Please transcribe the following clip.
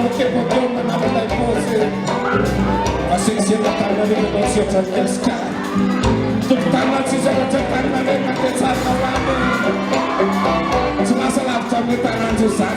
che potremmo andare dai posti ma se insieme a Carlo di negozio tra gli esca tutta la ci sono già Carlo di negozio tra la ci ma se la tua metà non ci sa